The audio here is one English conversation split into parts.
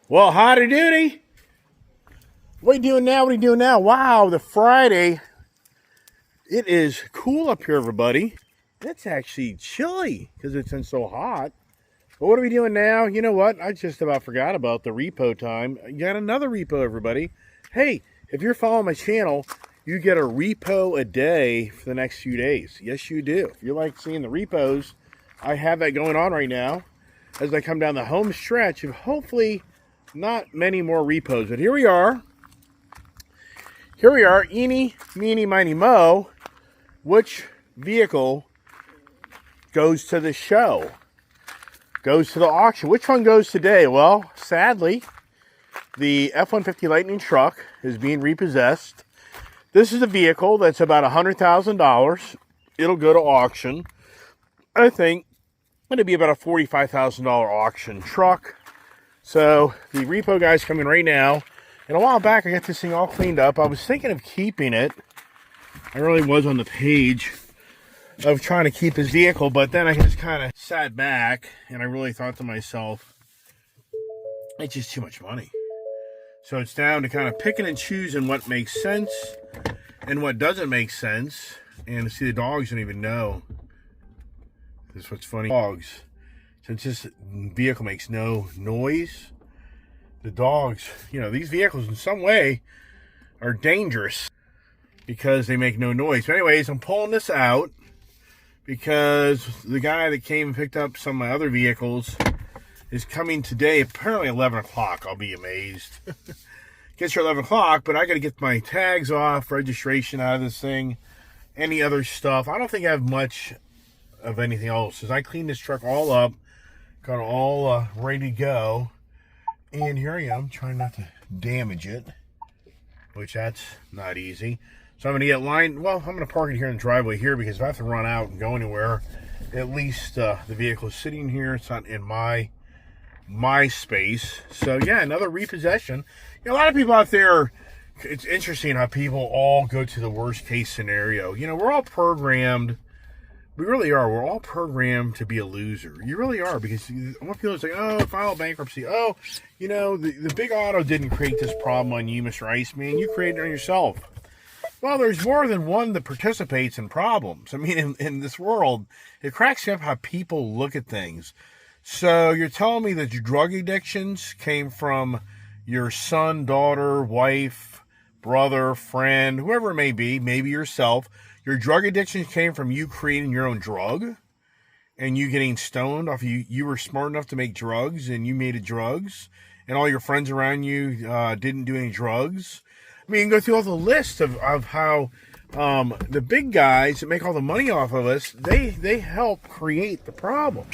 Well, howdy doody. What are you doing now? What are you doing now? Wow, the Friday. It is cool up here, everybody. It's actually chilly because it's been so hot. But what are we doing now? You know what? I just about forgot about the repo time. You got another repo, everybody. Hey, if you're following my channel, you get a repo a day for the next few days. Yes, you do. If you like seeing the repos, I have that going on right now as I come down the home stretch of hopefully not many more repos. But here we are. Here we are. Eeny, meeny, miny, mo. Which vehicle goes to the show? Goes to the auction. Which one goes today? Well, sadly, the F-150 Lightning truck is being repossessed. This is a vehicle that's about $100,000. It'll go to auction. I think it'll be about a $45,000 auction truck. So the repo guy's coming right now. And a while back, I got this thing all cleaned up. I was thinking of keeping it. I really was on the page of trying to keep his vehicle, but then I just kind of sat back and I really thought to myself, it's just too much money. So it's down to kind of picking and choosing what makes sense and what doesn't make sense. And see, the dogs don't even know. This is what's funny. Dogs, since this vehicle makes no noise, the dogs, you know, these vehicles in some way are dangerous because they make no noise. But anyways, I'm pulling this out because the guy that came and picked up some of my other vehicles is coming today, apparently 11 o'clock. I'll be amazed. Gets here 11 o'clock, but I got to get my tags off, registration out of this thing, any other stuff. I don't think I have much of anything else. As I cleaned this truck all up, got it all ready to go. And here I am, trying not to damage it, which that's not easy. So I'm going to get lined. Well, I'm going to park it here in the driveway here because if I have to run out and go anywhere, at least the vehicle is sitting here. It's not in my space. So yeah, another repossession. You know, a lot of people out there, it's interesting how people all go to the worst case scenario. You know, we're all programmed. We really are. We're all programmed to be a loser. You really are, because what people say, oh, file bankruptcy. Oh, you know, the big auto didn't create this problem on you, Mr. Iceman. You created it on yourself. Well, there's more than one that participates in problems. I mean, in this world, it cracks me up how people look at things. So you're telling me that your drug addictions came from your son, daughter, wife, brother, friend, whoever it may be, maybe yourself. Your drug addiction came from you creating your own drug and you getting stoned off you were smart enough to make drugs and you made it drugs and all your friends around you didn't do any drugs. I mean, you can go through all the list of how the big guys that make all the money off of us, they help create the problem.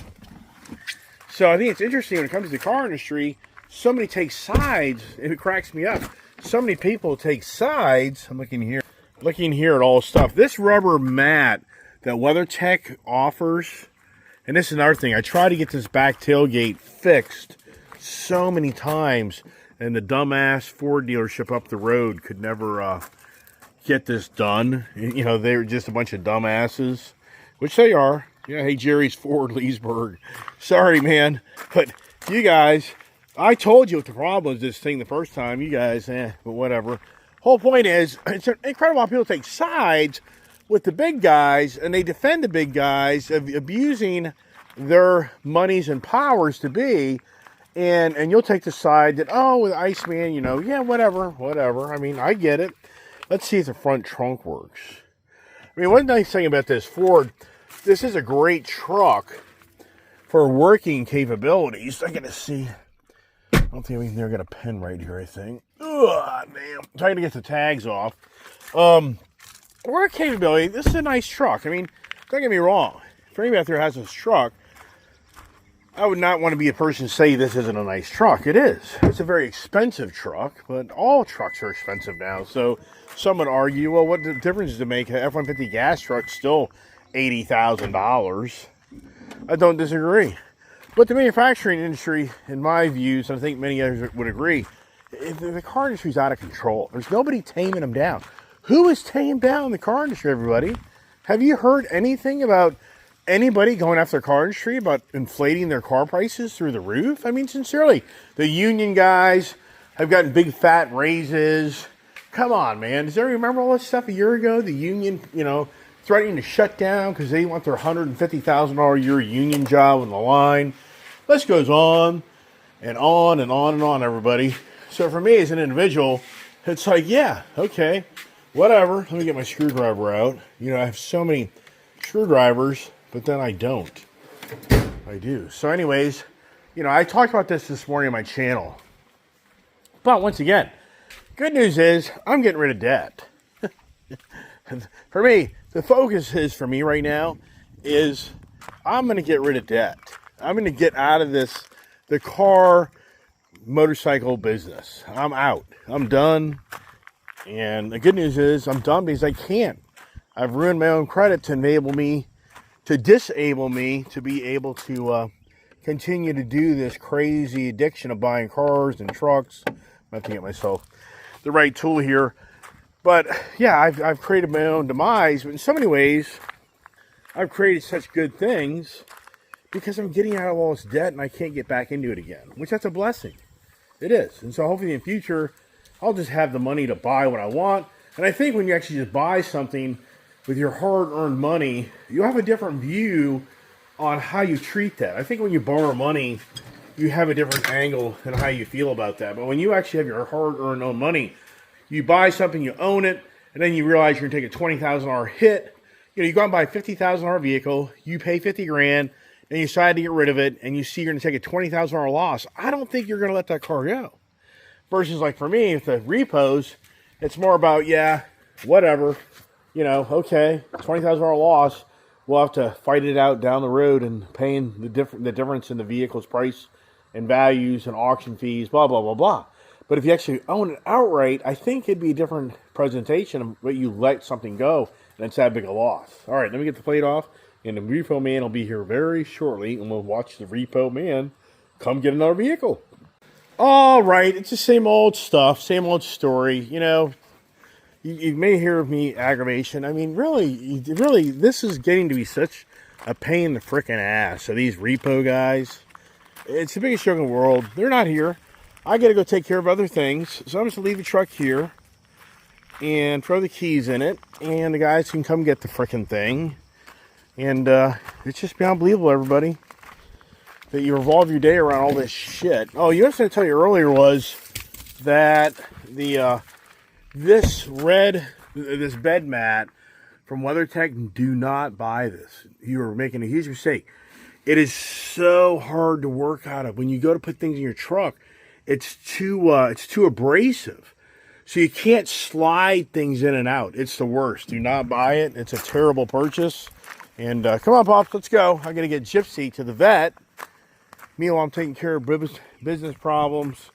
So I think it's interesting when it comes to the car industry, somebody takes sides, and it cracks me up. So many people take sides. I'm looking here at all stuff. This rubber mat that WeatherTech offers, and this is another thing. I tried to get this back tailgate fixed so many times, and the dumbass Ford dealership up the road could never get this done. You know, they're just a bunch of dumbasses, which they are. Yeah, hey, Jerry's Ford, Leesburg. Sorry, man, but you guys, I told you what the problem was this thing the first time. You guys, but whatever. Whole point is, it's incredible how people take sides with the big guys, and they defend the big guys of abusing their monies and powers to be, and you'll take the side that, oh, with Iceman, you know, yeah, whatever. I mean, I get it. Let's see if the front trunk works. I mean, one nice thing about this Ford, this is a great truck for working capabilities. I gotta see. I don't think they're gonna pen right here, I think. Ugh, damn. I'm trying to get the tags off. Work capability, this is a nice truck. I mean, don't get me wrong. If anybody out there has this truck, I would not want to be a person to say this isn't a nice truck. It is. It's a very expensive truck, but all trucks are expensive now. So some would argue, well, what difference does it make? An F-150 gas truck's still $80,000. I don't disagree. But the manufacturing industry, in my views, and I think many others would agree, the car industry's out of control. There's nobody taming them down. Who is taming down the car industry, everybody? Have you heard anything about anybody going after the car industry about inflating their car prices through the roof? I mean, sincerely, the union guys have gotten big fat raises. Come on, man. Does everybody remember all this stuff a year ago? The union, threatening to shut down because they want their $150,000 a year union job on the line. List goes on and on and on and on, everybody. So for me as an individual, it's like, yeah, okay, whatever. Let me get my screwdriver out. I have so many screwdrivers, but then I don't. I do. So anyways, I talked about this morning on my channel. But once again, good news is I'm getting rid of debt. For me, the focus is for me right now is I'm going to get rid of debt. I'm going to get out of the car motorcycle business. I'm out. I'm done. And the good news is I'm done because I can't. I've ruined my own credit to disable me to be able to continue to do this crazy addiction of buying cars and trucks. I have to get myself the right tool here. But yeah, I've created my own demise. But in so many ways, I've created such good things because I'm getting out of all this debt and I can't get back into it again, which that's a blessing. It is. And so hopefully in the future, I'll just have the money to buy what I want. And I think when you actually just buy something with your hard-earned money, you have a different view on how you treat that. I think when you borrow money, you have a different angle in how you feel about that. But when you actually have your hard-earned own money, you buy something, you own it, and then you realize you're going to take a $20,000 hit. You go out and buy a $50,000 vehicle, you pay $50,000, and you decide to get rid of it, and you see you're going to take a $20,000 loss. I don't think you're going to let that car go. Versus like for me, with the repos, it's more about, yeah, whatever, okay, $20,000 loss. We'll have to fight it out down the road and paying the difference in the vehicle's price and values and auction fees, blah, blah, blah, blah. But if you actually own it outright, I think it'd be a different presentation, but you let something go, and it's that big a loss. All right, let me get the plate off, and the Repo Man will be here very shortly, and we'll watch the Repo Man come get another vehicle. All right, it's the same old stuff, same old story. You may hear of me aggravation. I mean, really, this is getting to be such a pain in the frickin' ass. So these Repo guys, it's the biggest joke in the world. They're not here. I got to go take care of other things. So I'm just going to leave the truck here and throw the keys in it. And the guys can come get the frickin' thing. And it's just beyond believable, everybody, that you revolve your day around all this shit. Oh, you know what I was going to tell you earlier was that this bed mat from WeatherTech, do not buy this. You are making a huge mistake. It is so hard to work out of. When you go to put things in your truck, it's too abrasive. So you can't slide things in and out. It's the worst. Do not buy it. It's a terrible purchase. And come on, Pops, let's go. I'm going to get Gypsy to the vet. Meanwhile, I'm taking care of business problems.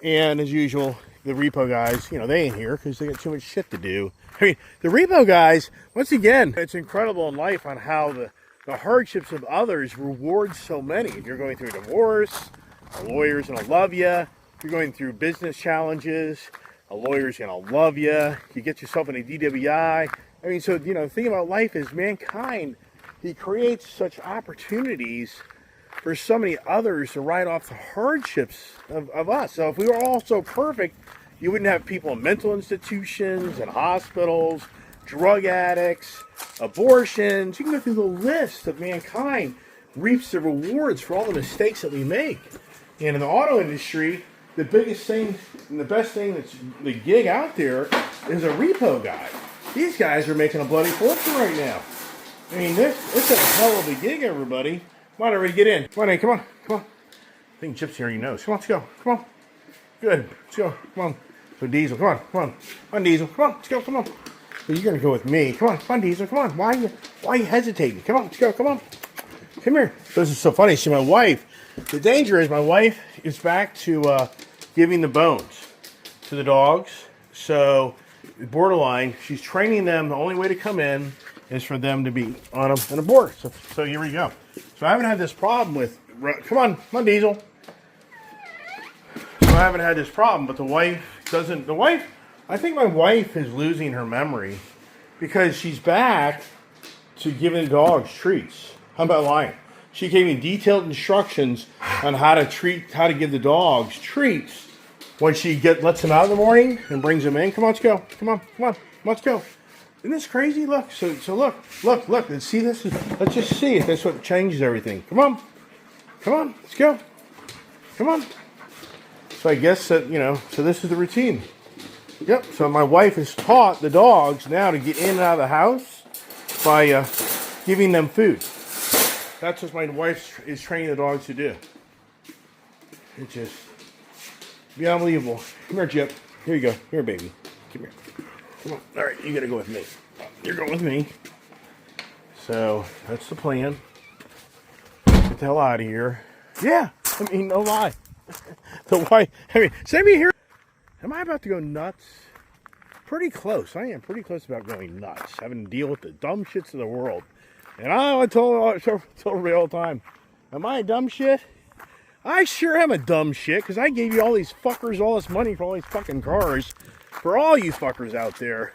And as usual, the Repo guys, they ain't here because they got too much shit to do. I mean, the Repo guys, once again, it's incredible in life on how the hardships of others reward so many. If you're going through a divorce, a lawyer's going to love you. If you're going through business challenges, a lawyer's going to love you. You get yourself in a DWI. I mean, so, the thing about life is mankind, he creates such opportunities for so many others to write off the hardships of us. So if we were all so perfect, you wouldn't have people in mental institutions and hospitals, drug addicts, abortions. You can go through the list of mankind reaps the rewards for all the mistakes that we make. And in the auto industry, the biggest thing and the best thing that's the gig out there is a Repo guy. These guys are making a bloody fortune right now. I mean, it's a hell of a gig, everybody. Come on, everybody, get in. Come on, come on. I think Gypsy already knows. Come on, let's go. Come on. Good. Let's go. Come on. So Diesel, come on. Come on, Diesel. Come on, let's go. Come on. So you're gonna go with me. Come on, Diesel. Come on. Why are you hesitating? Come on, let's go. Come on. Come here. This is so funny. See, my wife. The danger is my wife is back to giving the bones to the dogs. So borderline, she's training them. The only way to come in is for them to be on a board. So here we go. So I haven't had this problem with, come on, Diesel. So I haven't had this problem, but the wife, I think my wife is losing her memory because she's back to giving dogs treats. How about lying? She gave me detailed instructions on how to give the dogs treats when she lets them out in the morning and brings them in. Come on, let's go. Come on, let's go. Isn't this crazy? Look, so look. Let's see this. Let's just see if that's what changes everything. Come on, let's go. Come on. So I guess that, so this is the routine. Yep, so my wife has taught the dogs now to get in and out of the house by giving them food. That's what my wife is training the dogs to do. It's just be unbelievable. Come here, Gyp. Here you go. Here, baby. Come here. Come on. All right, you gotta go with me. You're going with me. So that's the plan. Get the hell out of here. Yeah, I mean, no lie. The wife. I mean, send me here. Am I about to go nuts? Pretty close. I am pretty close about going nuts. Having to deal with the dumb shits of the world. And I told everybody all the time, am I a dumb shit? I sure am a dumb shit, because I gave you all these fuckers all this money for all these fucking cars. For all you fuckers out there.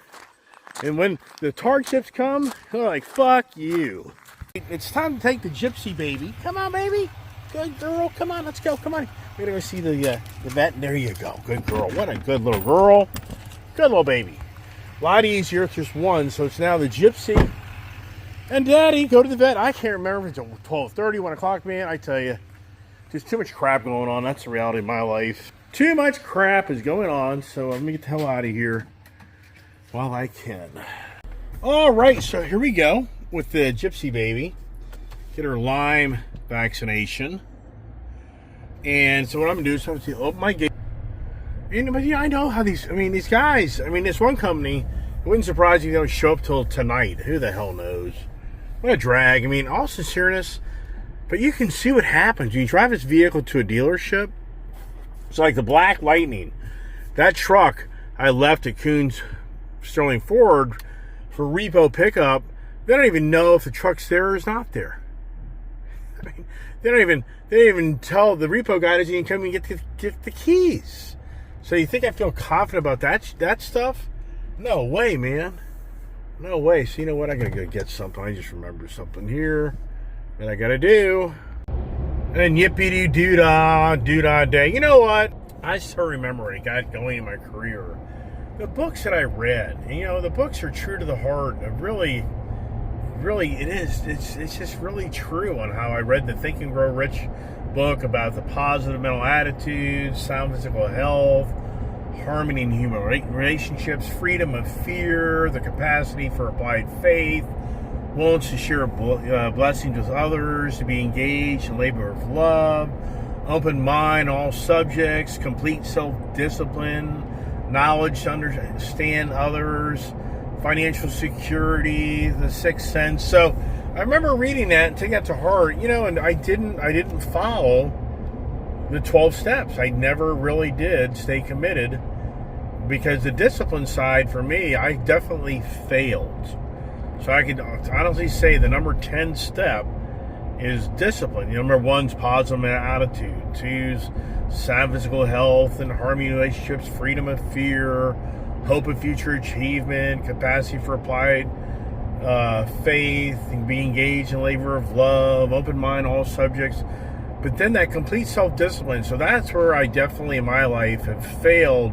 And when the Hardships come, they're like, fuck you. It's time to take the Gypsy Baby. Come on, baby. Good girl. Come on, let's go. Come on. We're going to go see the vet. There you go. Good girl. What a good little girl. Good little baby. A lot easier if there's one. So it's now the Gypsy and Daddy go to the vet. I can't remember if it's 12:30, 1 o'clock, man. I tell you, there's too much crap going on. That's the reality of my life. Too much crap is going on. So let me get the hell out of here while I can. All right. So here we go with the Gypsy Baby. Get her Lyme vaccination. And so what I'm going to do is I'm going to open my gate. But yeah, I know how these guys, this one company, it wouldn't surprise me if they don't show up till tonight. Who the hell knows? What a drag. All sincereness, but you can see what happens. When you drive this vehicle to a dealership, it's like the Black Lightning. That truck I left at Coons Sterling Ford for Repo pickup, they don't even know if the truck's there or is not there. They don't even tell the repo guy doesn't even come and get the keys. So you think I feel confident about that stuff? No way, man. No way. So you know what? I gotta go get something. I just remembered something here that I gotta do. And then yippee doo dah day. You know what? I still remember when I got going in my career. The books that I read. And, the books are true to the heart of really it is. It's just really true on how I read the Think and Grow Rich book about the positive mental attitudes, sound physical health, harmony in human relationships, freedom of fear, the capacity for applied faith, willingness to share blessings with others, to be engaged in labor of love, open mind, all subjects, complete self-discipline, knowledge to understand others, financial security, the sixth sense. So I remember reading that and taking that to heart, and I didn't follow the 12 steps. I never really did stay committed because the discipline side for me, I definitely failed. So I could honestly say the number 10 step is discipline. Number 1's positive attitude. 2's sound physical health and harmony in relationships, freedom of fear, hope of future achievement, capacity for applied faith, and be engaged in labor of love, open mind, all subjects. But then that complete self-discipline. So that's where I definitely in my life have failed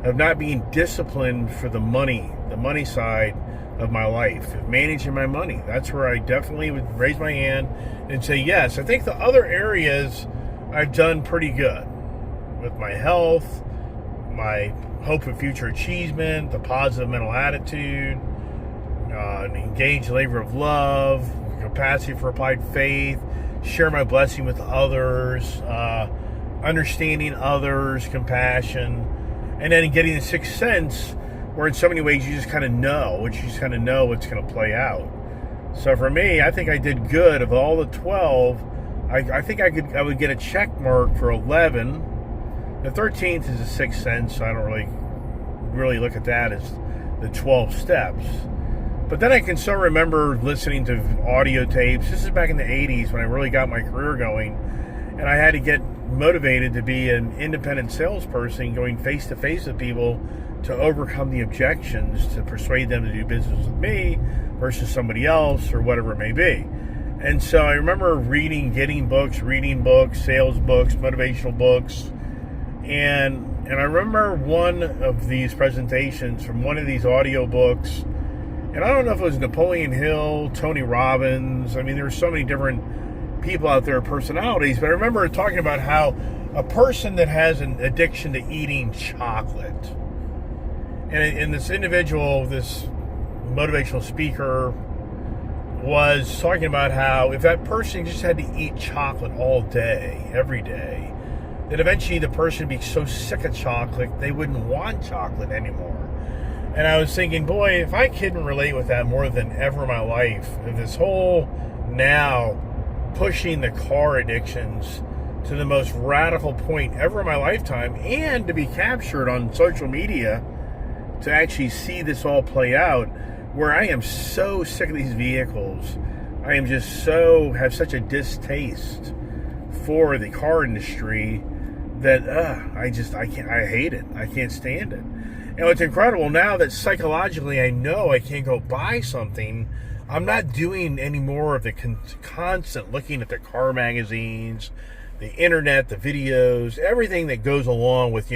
of not being disciplined for the money side of my life, of managing my money. That's where I definitely would raise my hand and say yes. I think the other areas I've done pretty good with my health, my hope of future achievement, the positive mental attitude, engage labor of love, capacity for applied faith, share my blessing with others, understanding others, compassion, and then getting the sixth sense, where in so many ways you just kind of know what's going to play out. So for me, I think I did good. Of all the 12, I think I would get a check mark for 11. The 13th is the sixth sense, so I don't really look at that as the 12 steps. But then I can still remember listening to audio tapes. This is back in the 80s when I really got my career going, and I had to get motivated to be an independent salesperson, going face to face with people to overcome the objections to persuade them to do business with me versus somebody else or whatever it may be. And so I remember reading books, sales books, motivational books. And I remember one of these presentations from one of these audio books. And I don't know if it was Napoleon Hill, Tony Robbins. I mean, there's so many different people out there, personalities. But I remember talking about how a person that has an addiction to eating chocolate. And this individual, this motivational speaker, was talking about how if that person just had to eat chocolate all day, every day, that eventually the person would be so sick of chocolate, they wouldn't want chocolate anymore. And I was thinking, boy, if I couldn't relate with that more than ever in my life, this whole now pushing the car addictions to the most radical point ever in my lifetime, and to be captured on social media to actually see this all play out, where I am so sick of these vehicles. I am just have such a distaste for the car industry that I hate it. I can't stand it. And what's incredible now that psychologically I know I can't go buy something, I'm not doing any more of the constant looking at the car magazines, the internet, the videos, everything that goes along with,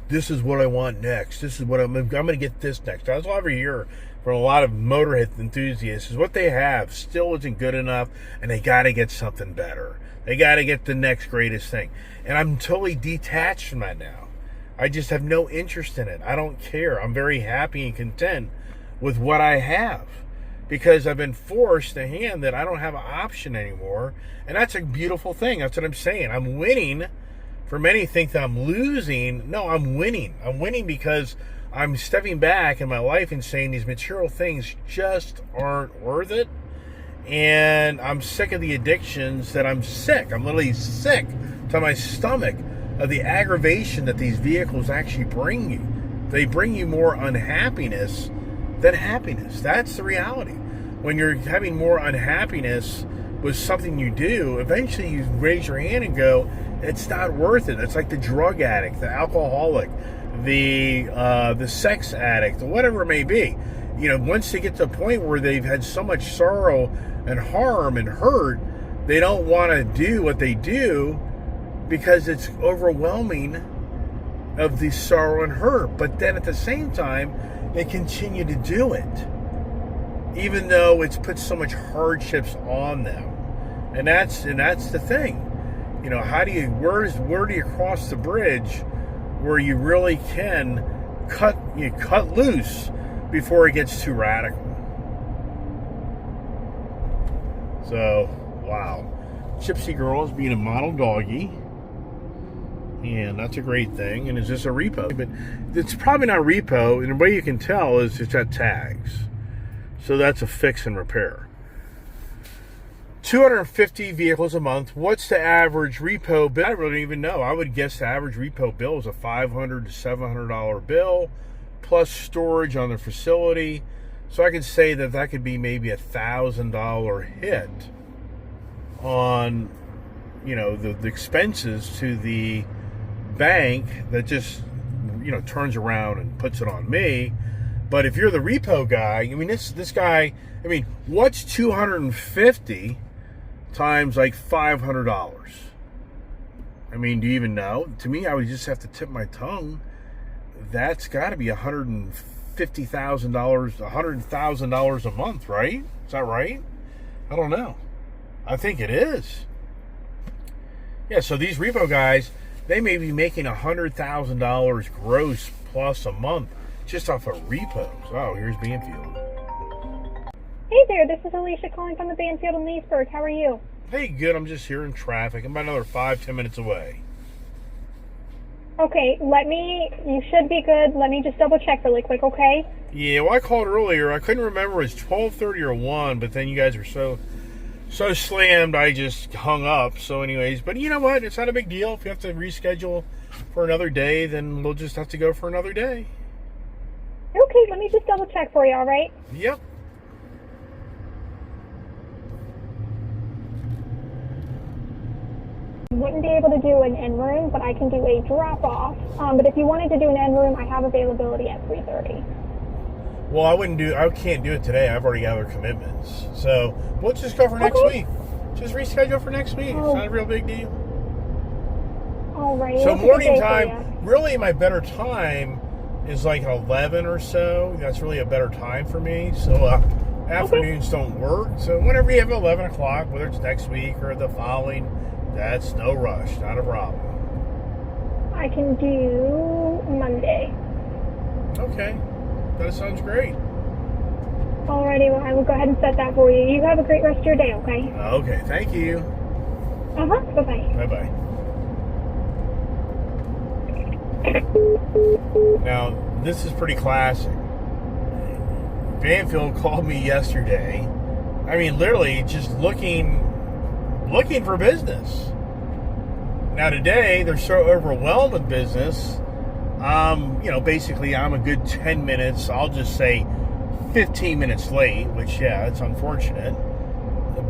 this is what I want next. This is what I'm going to get this next. That's all I hear from a lot of motorhead enthusiasts is what they have still isn't good enough, and they got to get something better. They got to get the next greatest thing. And I'm totally detached from that now. I just have no interest in it. I don't care. I'm very happy and content with what I have, because I've been forced a hand that I don't have an option anymore. And that's a beautiful thing. That's what I'm saying. I'm winning. For many think that I'm losing. No, I'm winning. I'm winning because I'm stepping back in my life and saying these material things just aren't worth it. And I'm sick of the addictions that I'm sick. I'm literally sick to my stomach of the aggravation that these vehicles actually bring you. They bring you more unhappiness than happiness. That's the reality. When you're having more unhappiness with something you do, eventually you raise your hand and go, it's not worth it. It's like the drug addict, the alcoholic, the sex addict, whatever it may be. Once they get to a point where they've had so much sorrow and harm and hurt, they don't want to do what they do because it's overwhelming of the sorrow and hurt. But then at the same time, they continue to do it, even though it's put so much hardships on them. And that's the thing. Where do you cross the bridge where you really can cut loose before it gets too radical? So, wow. Gypsy Girl is being a model doggy. And that's a great thing. And is this a repo? But it's probably not repo. And the way you can tell is it's got tags. So that's a fix and repair. 250 vehicles a month. What's the average repo bill? I really don't even know. I would guess the average repo bill is a $500 to $700 bill plus storage on the facility. So I could say that could be maybe $1,000 hit on, the expenses to the bank that just, turns around and puts it on me. But if you're the repo guy, this guy, what's 250 times like $500? Do you even know? To me, I would just have to tip my tongue. That's got to be $150,000, $100,000 a month, right? Is that right? I don't know. I think it is. Yeah, so these repo guys, they may be making $100,000 gross plus a month just off of repos. Oh, here's Banfield. Hey there, this is Alicia calling from the Banfield in Leesburg. How are you? Hey, good. I'm just here in traffic. I'm about another 5-10 minutes away. Okay, you should be good. Let me just double check really quick, okay? Yeah, well, I called earlier. I couldn't remember it was 12:30 or 1, but then you guys were so slammed, I just hung up. So anyways, but you know what? It's not a big deal. If you have to reschedule for another day, then we'll just have to go for another day. Okay, let me just double check for you, all right? Yep. wouldn't be able to do an in-room, but I can do a drop-off. But if you wanted to do an in-room, I have availability at 3:30. Well, I can't do it today. I've already got other commitments. So we'll just go for next week. Just reschedule for next week. It's not a real big deal. All right. So morning time, really my better time is like 11 or so. That's really a better time for me. So afternoons don't work. So whenever you have 11 o'clock, whether it's next week or the following, that's no rush. Not a problem. I can do Monday. Okay. That sounds great. Alrighty, well, I will go ahead and set that for you. You have a great rest of your day, okay? Okay, thank you. Bye-bye. Bye-bye. Now, this is pretty classic. Banfield called me yesterday. I mean, literally just looking for business. Now, today, they're so overwhelmed with business. Basically, I'm a good 10 minutes, I'll just say 15 minutes late, which, yeah, it's unfortunate.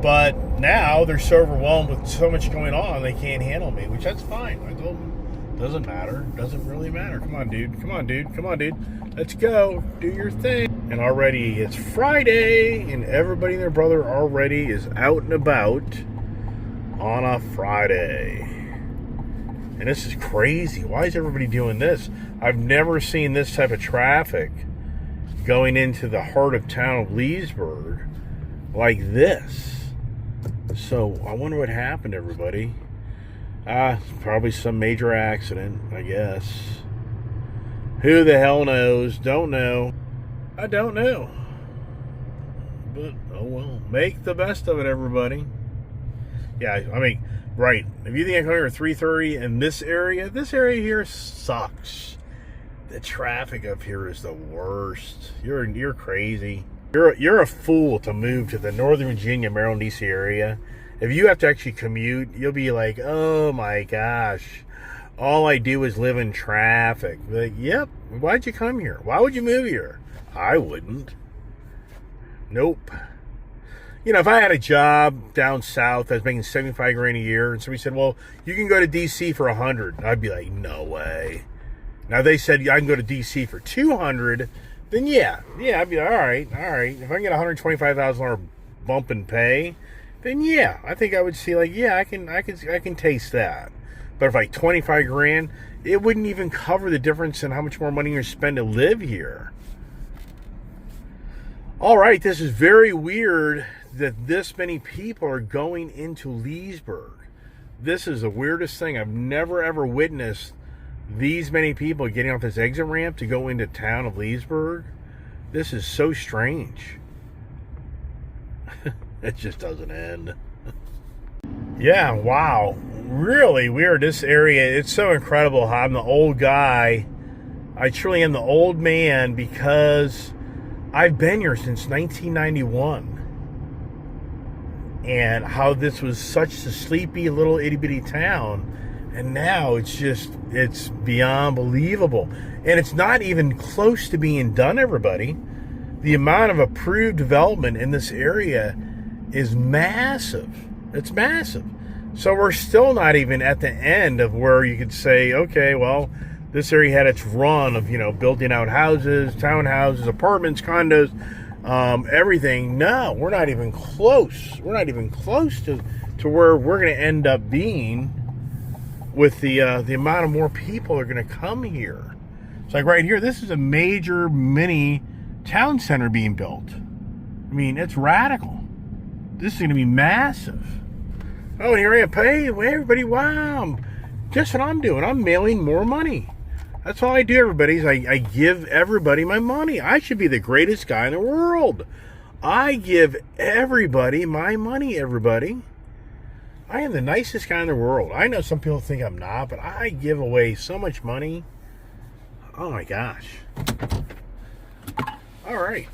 But now they're so overwhelmed with so much going on, they can't handle me, which that's fine. I told them, doesn't matter. Doesn't really matter. Come on, dude. Come on, dude. Come on, dude. Let's go. Do your thing. And already it's Friday, and everybody and their brother already is out and about on a Friday. And this is crazy. Why is everybody doing this? I've never seen this type of traffic going into the heart of town of Leesburg like this. So I wonder what happened, everybody. Probably some major accident, I guess. Who the hell knows? Don't know. I don't know. But, oh well. Make the best of it, everybody. Yeah, I mean, right. If you think I come here at 3:30 in this area here sucks. The traffic up here is the worst. You're crazy. You're a fool to move to the Northern Virginia, Maryland, D.C. area. If you have to actually commute, you'll be like, oh my gosh, all I do is live in traffic. Like, yep, why'd you come here? Why would you move here? I wouldn't. Nope. If I had a job down south, I was making $75,000 a year, and somebody said, well, you can go to D.C. for $100,000. I'd be like, no way. Now, they said I can go to D.C. for $200,000, then yeah, I'd be like, all right. If I can get $125,000 bump in pay, then yeah, I think I would see like, yeah, I can taste that. But if like $25,000, it wouldn't even cover the difference in how much more money you spend to live here. All right, this is very weird that this many people are going into Leesburg. This is the weirdest thing. I've never ever witnessed these many people getting off this exit ramp to go into town of Leesburg. This is so strange. It just doesn't end. Yeah, wow. Really weird. This area, it's so incredible how I'm the old guy. I truly am the old man because I've been here since 1991. And how this was such a sleepy little itty-bitty town. And now it's beyond believable. And it's not even close to being done, everybody. The amount of approved development in this area is massive. It's massive. So we're still not even at the end of where you could say, okay, well, this area had its run of, building out houses, townhouses, apartments, condos, everything. No, we're not even close. We're not even close to where we're going to end up being with the amount of more people are going to come here. It's like right here, this is a major mini town center being built. I mean, it's radical. This is going to be massive. Oh, and here I am. Hey, everybody, wow. Guess what I'm doing? I'm mailing more money. That's all I do, everybody, is I give everybody my money. I should be the greatest guy in the world. I give everybody my money, everybody. I am the nicest guy in the world. I know some people think I'm not, but I give away so much money. Oh, my gosh. All right.